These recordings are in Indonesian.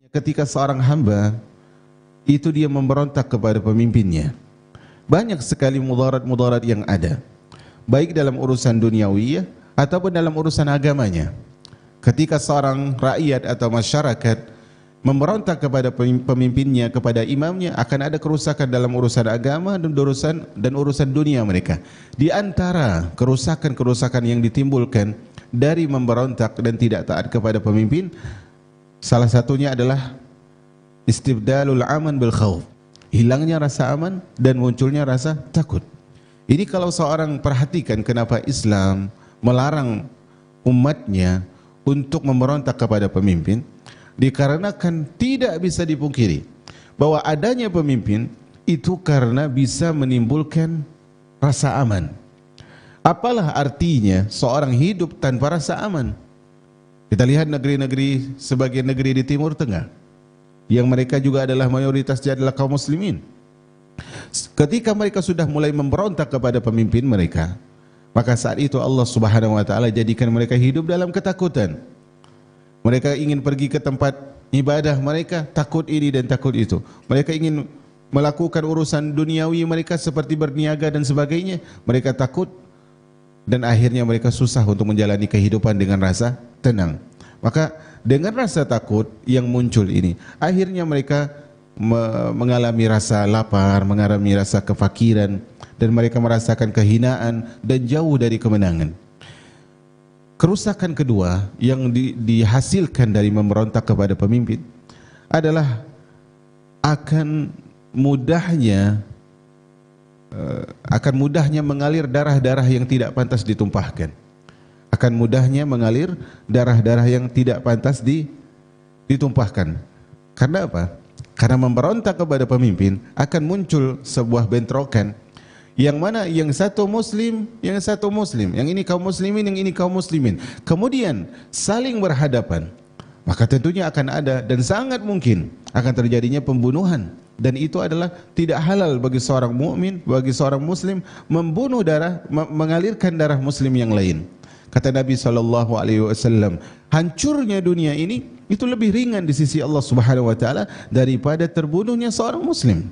Ketika seorang hamba itu dia memberontak kepada pemimpinnya, banyak sekali mudarat-mudarat yang ada, baik dalam urusan duniawi ataupun dalam urusan agamanya. Ketika seorang rakyat atau masyarakat memberontak kepada pemimpinnya, kepada imamnya, akan ada kerusakan dalam urusan agama dan urusan dunia mereka. Di antara kerusakan-kerusakan yang ditimbulkan dari memberontak dan tidak taat kepada pemimpin, salah satunya adalah istibdalul aman bil khauf, hilangnya rasa aman dan munculnya rasa takut. Ini kalau seorang perhatikan kenapa Islam melarang umatnya untuk memberontak kepada pemimpin, dikarenakan tidak bisa dipungkiri bahwa adanya pemimpin itu karena bisa menimbulkan rasa aman. Apalah artinya seorang hidup tanpa rasa aman? Kita lihat negeri-negeri, sebagian negeri di Timur Tengah, yang mereka juga adalah mayoritasnya adalah kaum muslimin. Ketika mereka sudah mulai memberontak kepada pemimpin mereka, maka saat itu Allah Subhanahu wa taala jadikan mereka hidup dalam ketakutan. Mereka ingin pergi ke tempat ibadah mereka, takut ini dan takut itu. Mereka ingin melakukan urusan duniawi mereka seperti berniaga dan sebagainya, mereka takut, dan akhirnya mereka susah untuk menjalani kehidupan dengan rasa tenang. Maka dengan rasa takut yang muncul ini, akhirnya mereka mengalami rasa lapar, mengalami rasa kefakiran, dan mereka merasakan kehinaan dan jauh dari kemenangan. Kerusakan kedua yang dihasilkan dari memberontak kepada pemimpin adalah akan mudahnya mengalir darah-darah yang tidak pantas ditumpahkan. Akan mudahnya mengalir darah-darah yang tidak pantas ditumpahkan. Karena apa? Karena memberontak kepada pemimpin akan muncul sebuah bentrokan, yang mana yang satu muslim, yang satu muslim, yang ini kaum muslimin, yang ini kaum muslimin, kemudian saling berhadapan, maka tentunya akan ada dan sangat mungkin akan terjadinya pembunuhan. Dan itu adalah tidak halal bagi seorang mukmin, bagi seorang muslim membunuh darah, mengalirkan darah muslim yang lain. Kata Nabi SAW, hancurnya dunia ini itu lebih ringan di sisi Allah Subhanahu wa taala daripada terbunuhnya seorang muslim.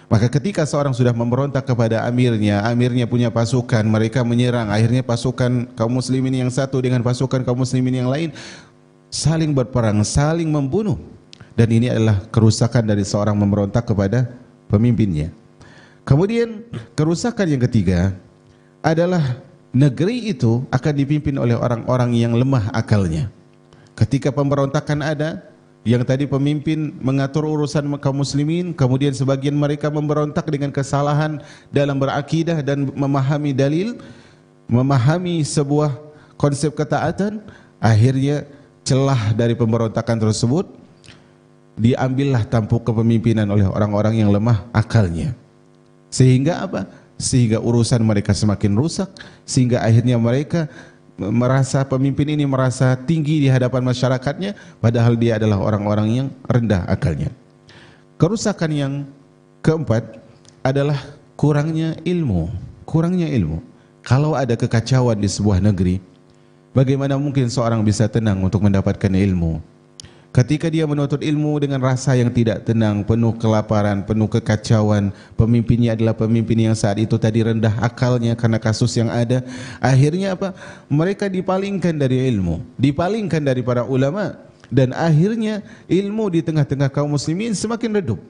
Maka ketika seorang sudah memberontak kepada amirnya punya pasukan, mereka menyerang, akhirnya pasukan kaum muslimin yang satu dengan pasukan kaum muslimin yang lain saling berperang, saling membunuh. Dan ini adalah kerusakan dari seorang memberontak kepada pemimpinnya. Kemudian kerusakan yang ketiga adalah negeri itu akan dipimpin oleh orang-orang yang lemah akalnya. Ketika pemberontakan ada, yang tadi pemimpin mengatur urusan kaum muslimin, kemudian sebagian mereka memberontak dengan kesalahan dalam berakidah dan memahami dalil, memahami sebuah konsep ketaatan, akhirnya celah dari pemberontakan tersebut diambillah tampuk kepemimpinan oleh orang-orang yang lemah akalnya. Sehingga apa? Sehingga urusan mereka semakin rusak, sehingga akhirnya mereka merasa pemimpin ini merasa tinggi di hadapan masyarakatnya, padahal dia adalah orang-orang yang rendah akalnya. Kerusakan yang keempat adalah kurangnya ilmu. Kurangnya ilmu. Kalau ada kekacauan di sebuah negeri, bagaimana mungkin seorang bisa tenang untuk mendapatkan ilmu? Ketika dia menuntut ilmu dengan rasa yang tidak tenang, penuh kelaparan, penuh kekacauan, pemimpinnya adalah pemimpin yang saat itu tadi rendah akalnya karena kasus yang ada, akhirnya apa? Mereka dipalingkan dari ilmu, dipalingkan dari para ulama, dan akhirnya ilmu di tengah-tengah kaum muslimin semakin redup.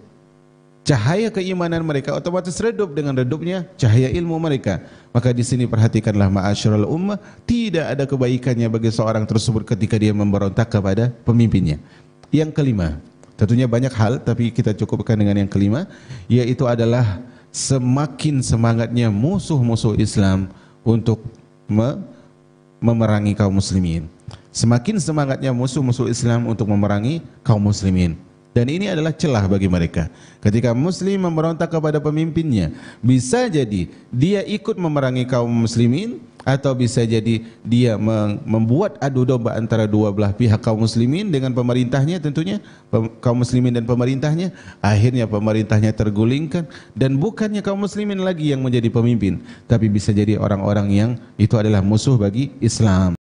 Cahaya keimanan mereka otomatis redup dengan redupnya cahaya ilmu mereka. Maka di sini perhatikanlah ma'asyiral ummah, tidak ada kebaikannya bagi seorang tersebut ketika dia memberontak kepada pemimpinnya. Yang kelima, tentunya banyak hal tapi kita cukupkan dengan yang kelima, yaitu adalah semakin semangatnya musuh-musuh Islam untuk memerangi kaum muslimin. Semakin semangatnya musuh-musuh Islam untuk memerangi kaum muslimin. Dan ini adalah celah bagi mereka. Ketika muslim memberontak kepada pemimpinnya, bisa jadi dia ikut memerangi kaum muslimin, atau bisa jadi dia membuat adu domba antara dua belah pihak kaum muslimin dengan pemerintahnya, tentunya kaum muslimin dan pemerintahnya. Akhirnya pemerintahnya tergulingkan dan bukannya kaum muslimin lagi yang menjadi pemimpin, tapi bisa jadi orang-orang yang itu adalah musuh bagi Islam.